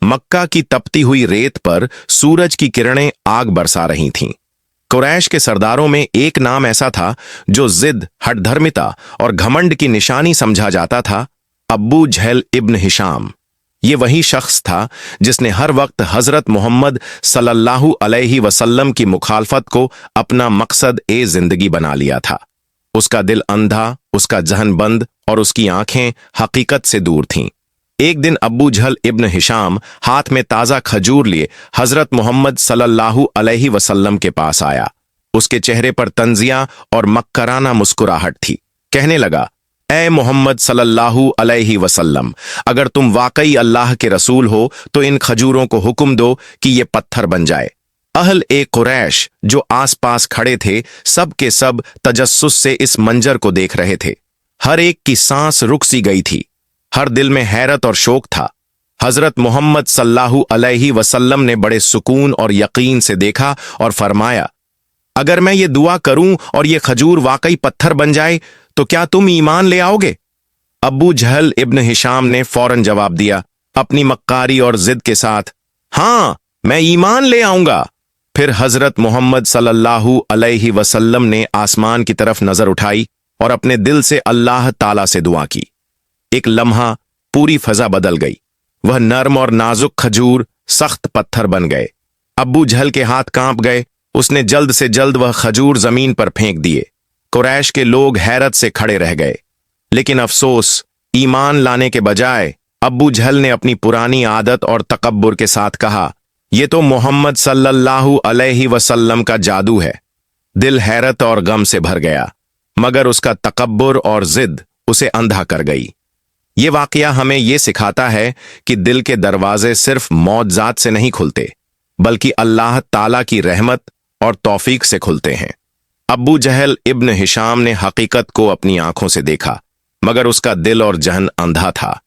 मक्का की तपती हुई रेत पर सूरज की किरणें आग बरसा रही थीं। कुरैश के सरदारों में एक नाम ऐसा था जो जिद, हठधर्मिता और घमंड की निशानी समझा जाता था, अब्बू जहल इब्न हिशाम। ये वही शख्स था जिसने हर वक्त हजरत मोहम्मद सल्लल्लाहु अलैहि वसल्लम की मुखालफत को अपना मकसद ए जिंदगी बना लिया था। उसका दिल अंधा, उसका जहन बंद और उसकी आंखें हकीकत से दूर थीं। एक दिन अब्बू जहल इब्न हिशाम हाथ में ताजा खजूर लिए हजरत मोहम्मद सल्लल्लाहु अलैहि वसल्लम के पास आया। उसके चेहरे पर तंजिया और मक्कराना मुस्कुराहट थी। कहने लगा, ए मोहम्मद सल्लल्लाहु अलैहि वसल्लम, अगर तुम वाकई अल्लाह के रसूल हो तो इन खजूरों को हुक्म दो कि ये पत्थर बन जाए। अहल ए कुरैश जो आसपास खड़े थे, सब के सब तजस्सुस से इस मंजर को देख रहे थे। हर एक की सांस रुक सी गई थी। हर दिल में हैरत और शोक था। हजरत मोहम्मद सल्लल्लाहु अलैहि वसल्लम ने बड़े सुकून और यकीन से देखा और फरमाया, अगर मैं ये दुआ करूं और ये खजूर वाकई पत्थर बन जाए तो क्या तुम ईमान ले आओगे? अब्बू जहल इब्न हिशाम ने फौरन जवाब दिया, अपनी मक्कारी और जिद के साथ, हां, मैं ईमान ले आऊंगा। फिर हजरत मोहम्मद सल्लल्लाहु अलैहि वसल्लम ने आसमान की तरफ नजर उठाई और अपने दिल से अल्लाह ताला से दुआ की। एक लम्हा पूरी फजा बदल गई। वह नर्म और नाजुक खजूर सख्त पत्थर बन गए। अब्बू जहल के हाथ कांप गए। उसने जल्द से जल्द वह खजूर जमीन पर फेंक दिए। कुरैश के लोग हैरत से खड़े रह गए। लेकिन अफसोस, ईमान लाने के बजाय अब्बू जहल ने अपनी पुरानी आदत और तकब्बुर के साथ कहा, यह तो मोहम्मद सल्लल्लाहु अलैहि वसल्लम का जादू है। दिल हैरत और गम से भर गया, मगर उसका तकब्बुर और जिद उसे अंधा कर गई। ये वाकया हमें यह सिखाता है कि दिल के दरवाजे सिर्फ मौत-जात से नहीं खुलते, बल्कि अल्लाह ताला की रहमत और तौफीक से खुलते हैं। अब्बू जहल इब्न हिशाम ने हकीकत को अपनी आंखों से देखा, मगर उसका दिल और जहन अंधा था।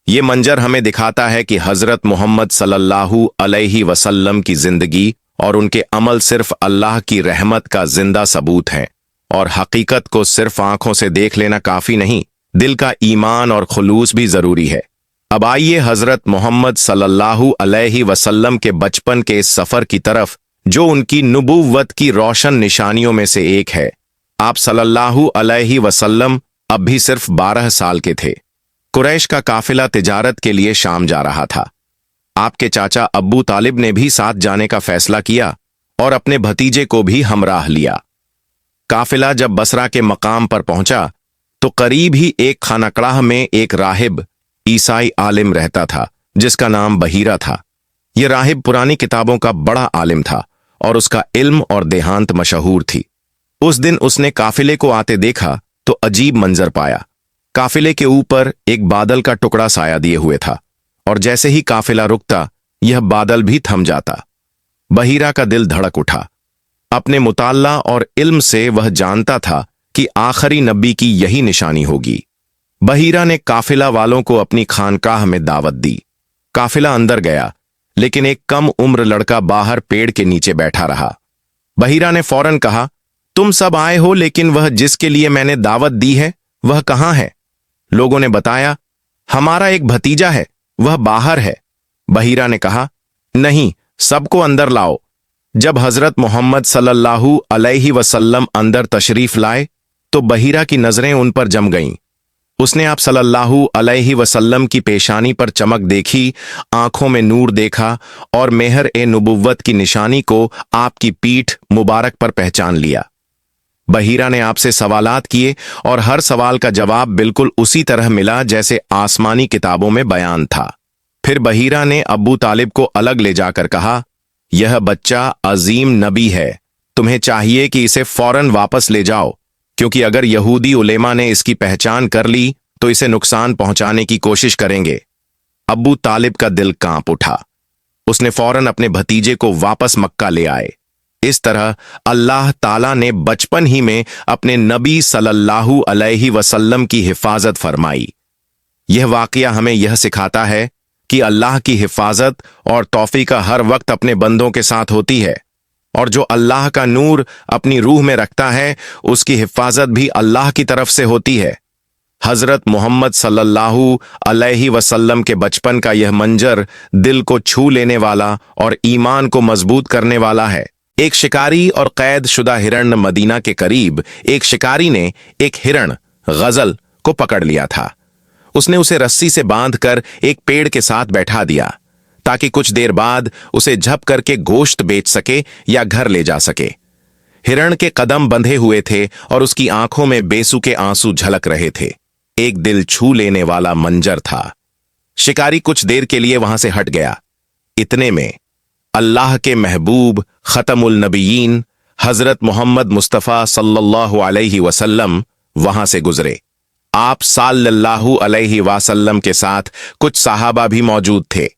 ये मंजर हमें दिखाता है कि हजरत मोहम्मद सल्लल्लाहु अलैहि वसल्लम की जिंदगी और उनके अमल सिर्फ अल्लाह की रहमत का जिंदा सबूत हैं, और हकीकत को सिर्फ आंखों से देख लेना काफी नहीं, दिल का ईमान और खुलूस भी जरूरी है। अब आइए हजरत मोहम्मद सल्लल्लाहु अलैहि वसल्लम के बचपन के इस सफर की तरफ, जो उनकी नबूवत की रोशन निशानियों में से एक है। आप सल्लल्लाहु अलैहि वसल्लम अब भी सिर्फ 12 साल के थे। कुरैश का काफिला तिजारत के लिए शाम जा रहा था। आपके चाचा अब्बू तालिब ने भी साथ जाने का फैसला किया और अपने भतीजे को भी हमराह लिया। काफिला जब बसरा के मकाम पर पहुंचा तो करीब ही एक खानाकड़ाह में एक राहिब ईसाई आलिम रहता था, जिसका नाम बहीरा था। यह राहिब पुरानी किताबों का बड़ा आलिम था और उसका इल्म और देहांत मशहूर थी। उस दिन उसने काफिले को आते देखा तो अजीब मंजर पाया। काफिले के ऊपर एक बादल का टुकड़ा साया दिए हुए था, और जैसे ही काफिला रुकता यह बादल भी थम जाता। बहीरा का दिल धड़क उठा। अपने मुताल्ला और इल्म से वह जानता था कि आखिरी नबी की यही निशानी होगी। बहीरा ने काफिला वालों को अपनी खानकाह में दावत दी। काफिला अंदर गया, लेकिन एक कम उम्र लड़का बाहर पेड़ के नीचे बैठा रहा। बहीरा ने फौरन कहा, तुम सब आए हो, लेकिन वह जिसके लिए मैंने दावत दी है वह कहाँ है? लोगों ने बताया, हमारा एक भतीजा है, वह बाहर है। बहीरा ने कहा, नहीं, सबको अंदर लाओ। जब हजरत मोहम्मद सल्लल्लाहु अलैहि वसल्लम अंदर तशरीफ लाए तो बहीरा की नजरें उन पर जम गईं। उसने आप सल्लल्लाहु अलैहि वसल्लम की पेशानी पर चमक देखी, आंखों में नूर देखा और मेहर ए नबुव्वत की निशानी को आपकी पीठ मुबारक पर पहचान लिया। बहीरा ने आपसे सवालात किए और हर सवाल का जवाब बिल्कुल उसी तरह मिला जैसे आसमानी किताबों में बयान था। फिर बहीरा ने अब्बू तालिब को अलग ले जाकर कहा, यह बच्चा अजीम नबी है, तुम्हें चाहिए कि इसे फौरन वापस ले जाओ, क्योंकि अगर यहूदी उलेमा ने इसकी पहचान कर ली तो इसे नुकसान पहुंचाने की कोशिश करेंगे। अब्बू तालिब का दिल कांप उठा। उसने फौरन अपने भतीजे को वापस मक्का ले आए। इस तरह अल्लाह ताला ने बचपन ही में अपने नबी सल्लल्लाहु अलैहि वसल्लम की हिफाजत फरमाई। यह वाकया हमें यह सिखाता है कि अल्लाह की हिफाजत और तौफीक हर वक्त अपने बंदों के साथ होती है, और जो अल्लाह का नूर अपनी रूह में रखता है उसकी हिफाजत भी अल्लाह की तरफ से होती है। हजरत मोहम्मद सल्लल्लाहु अलैहि वसल्लम के बचपन का यह मंजर दिल को छू लेने वाला और ईमान को मजबूत करने वाला है। एक शिकारी और कैद शुदा हिरण मदीना के करीब एक शिकारी ने एक हिरण गजल को पकड़ लिया था। उसने उसे रस्सी से बांधकर एक पेड़ के साथ बैठा दिया ताकि कुछ देर बाद उसे झप करके गोश्त बेच सके या घर ले जा सके। हिरण के कदम बंधे हुए थे और उसकी आंखों में बेसुके आंसू झलक रहे थे। एक दिल छू लेने वाला मंजर था। शिकारी कुछ देर के लिए वहां से हट गया। इतने में अल्लाह के महबूब खतमुल नबीयीन हजरत मोहम्मद मुस्तफ़ा सल्लल्लाहु अलैहि वसल्लम वहां से गुजरे। आप सल्लल्लाहु अलैहि वसल्लम के साथ कुछ सहाबा भी मौजूद थे।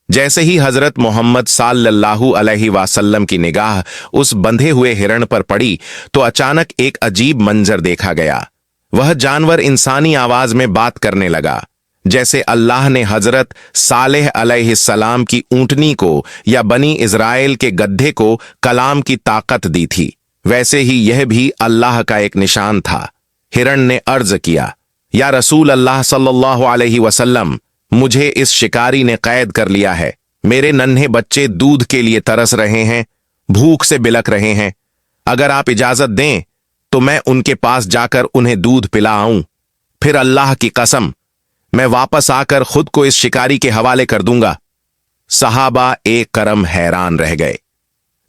जैसे ही हजरत मोहम्मद सल्लल्लाहु अलैहि वसल्लम की निगाह उस बंधे हुए हिरण पर पड़ी तो अचानक एक अजीब मंजर देखा गया। वह जानवर इंसानी आवाज में बात करने लगा, जैसे अल्लाह ने हजरत सालेह अलैहिस्सलाम की ऊंटनी को या बनी इज़राइल के गधे को कलाम की ताकत दी थी, वैसे ही यह भी अल्लाह का एक निशान था। हिरण ने अर्ज किया, या रसूल अल्लाह सल्लल्लाहु अलैहि वसल्लम, मुझे इस शिकारी ने कैद कर लिया है। मेरे नन्हे बच्चे दूध के लिए तरस रहे हैं, भूख से बिलक रहे हैं। अगर आप इजाजत दें तो मैं उनके पास जाकर उन्हें दूध पिलाऊं, फिर अल्लाह की कसम मैं वापस आकर खुद को इस शिकारी के हवाले कर दूंगा। सहाबा एक करम हैरान रह गए।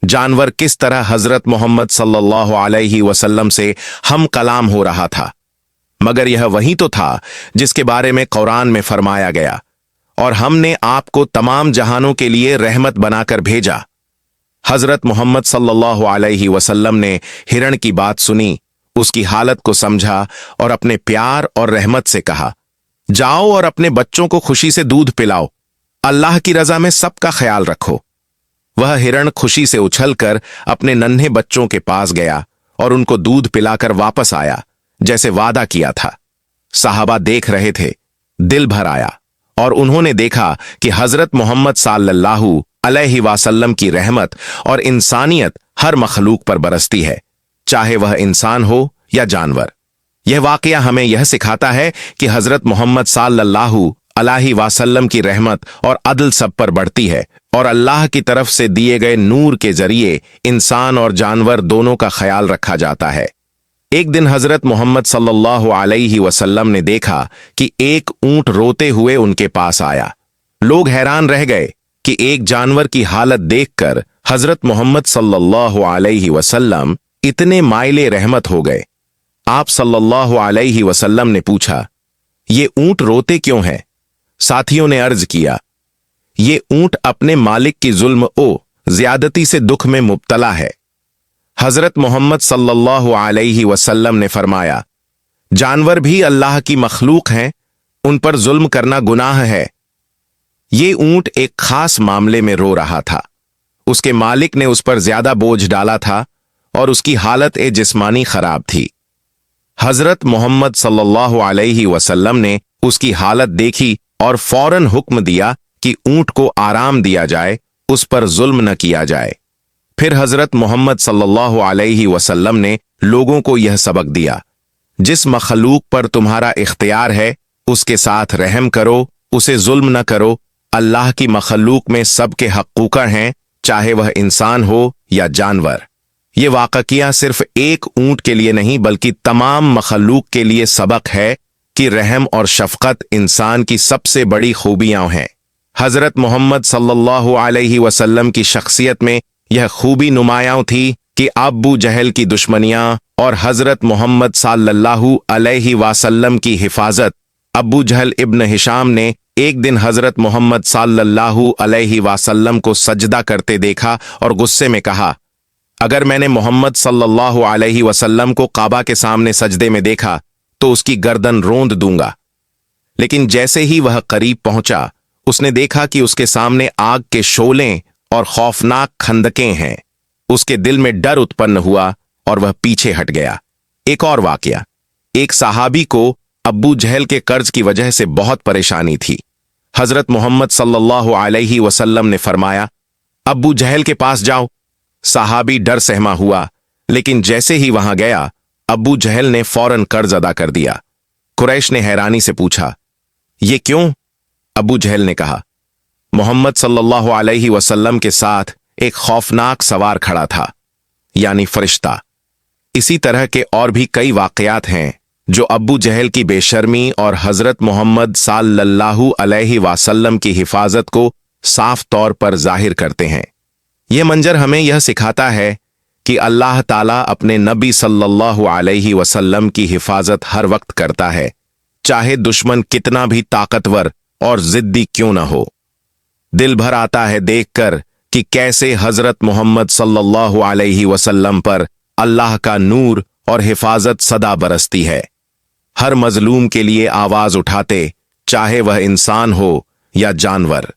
जानवर किस तरह हजरत मोहम्मद सल्लल्लाहु अलैहि वसल्लम से हम कलाम हो रहा था, मगर यह वही तो था जिसके बारे में कुरान में फरमाया गया, और हमने आपको तमाम जहानों के लिए रहमत बनाकर भेजा। हजरत मोहम्मद सल्लल्लाहु अलैहि वसल्लम ने हिरण की बात सुनी, उसकी हालत को समझा और अपने प्यार और रहमत से कहा, जाओ और अपने बच्चों को खुशी से दूध पिलाओ, अल्लाह की रजा में सबका ख्याल रखो। वह हिरण खुशी से उछलकर अपने नन्हे बच्चों के पास गया और उनको दूध पिलाकर वापस आया जैसे वादा किया था। साहबा देख रहे थे, दिल भर आया और उन्होंने देखा कि हजरत मोहम्मद सल्लल्लाहु अलैहि वसल्लम की रहमत और इंसानियत हर मखलूक पर बरसती है, चाहे वह इंसान हो या जानवर। यह वाकया हमें यह सिखाता है कि हजरत मोहम्मद सल्लल्लाहु अलैहि वसल्लम की रहमत और अदल सब पर बढ़ती है और अल्लाह की तरफ से दिए गए नूर के जरिए इंसान और जानवर दोनों का ख्याल रखा जाता है। एक दिन हजरत मोहम्मद सल्लल्लाहु अलैहि वसल्लम ने देखा कि एक ऊंट रोते हुए उनके पास आया। लोग हैरान रह गए कि एक जानवर की हालत देखकर हजरत मोहम्मद सल्लल्लाहु अलैहि वसल्लम इतने माइले रहमत हो गए। आप सल्लल्लाहु अलैहि वसल्लम ने पूछा, ये ऊंट रोते क्यों हैं? साथियों ने अर्ज किया, ये ऊंट अपने मालिक की जुल्म ओ ज्यादती से दुख में मुब्तला है। हजरत मोहम्मद सल्लल्लाहु अलैहि वसल्लम ने फरमाया, जानवर भी अल्लाह की मखलूक हैं, उन पर जुल्म करना गुनाह है। ये ऊंट एक खास मामले में रो रहा था। उसके मालिक ने उस पर ज्यादा बोझ डाला था और उसकी हालत जिस्मानी खराब थी। हजरत मोहम्मद सल्लल्लाहु अलैहि वसल्लम ने उसकी हालत देखी और फौरन हुक्म दिया कि ऊंट को आराम दिया जाए, उस पर जुल्म न किया जाए। फिर हजरत मोहम्मद सल्लल्लाहु अलैहि वसल्लम ने लोगों को यह सबक दिया, जिस मखलूक पर तुम्हारा इख्तियार है उसके साथ रहम करो, उसे जुल्म न करो। अल्लाह की मखलूक में सबके हकूक़ हैं, चाहे वह इंसान हो या जानवर। ये वाक़या सिर्फ एक ऊंट के लिए नहीं बल्कि तमाम मखलूक के लिए सबक है कि रहम और शफकत इंसान की सबसे बड़ी खूबियां हैं। हजरत मोहम्मद सल्लल्लाहु अलैहि वसल्लम की शख्सियत में यह खूबी नुमायां थी कि अबू जहल की दुश्मनियां और हजरत मोहम्मद सल्लल्लाहु अलैहि वसल्लम की हिफाजत। अबू जहल इब्न हिशाम ने एक दिन हजरत मोहम्मद सल्लल्लाहु अलैहि वसल्लम को सजदा करते देखा और गुस्से में कहा, अगर मैंने मोहम्मद सल्लल्लाहु अलैहि वसल्लम को काबा के सामने सजदे में देखा तो उसकी गर्दन रोंद दूंगा। लेकिन जैसे ही वह करीब पहुंचा, उसने देखा कि उसके सामने आग के शोले और खौफनाक खंदकें हैं। उसके दिल में डर उत्पन्न हुआ और वह पीछे हट गया। एक और वाकया, एक सहाबी को अब्बू जहल के कर्ज की वजह से बहुत परेशानी थी। हजरत मोहम्मद सल्लल्लाहु अलैहि वसल्लम ने फरमाया, अब्बू जहल के पास जाओ। सहाबी डर सहमा हुआ, लेकिन जैसे ही वहां गया, अब्बू जहल ने फौरन कर्ज अदा कर दिया। कुरैश ने हैरानी से पूछा, ये क्यों? अबू जहल ने कहा, मोहम्मद सल्लल्लाहु अलैहि वसल्लम के साथ एक खौफनाक सवार खड़ा था, यानी फरिश्ता। इसी तरह के और भी कई वाकयात हैं जो अबू जहल की बेशर्मी और हजरत मोहम्मद सल्लल्लाहु अलैहि वसल्लम की हिफाजत को साफ तौर पर जाहिर करते हैं। यह मंजर हमें यह सिखाता है कि अल्लाह ताला अपने नबी सल्लल्लाहु अलैहि वसल्लम की हिफाजत हर वक्त करता है, चाहे दुश्मन कितना भी ताकतवर और जिद्दी क्यों न हो। दिल भर आता है देखकर कि कैसे हजरत मोहम्मद सल्लल्लाहु अलैहि वसल्लम पर अल्लाह का नूर और हिफाजत सदा बरसती है। हर मजलूम के लिए आवाज उठाते, चाहे वह इंसान हो या जानवर।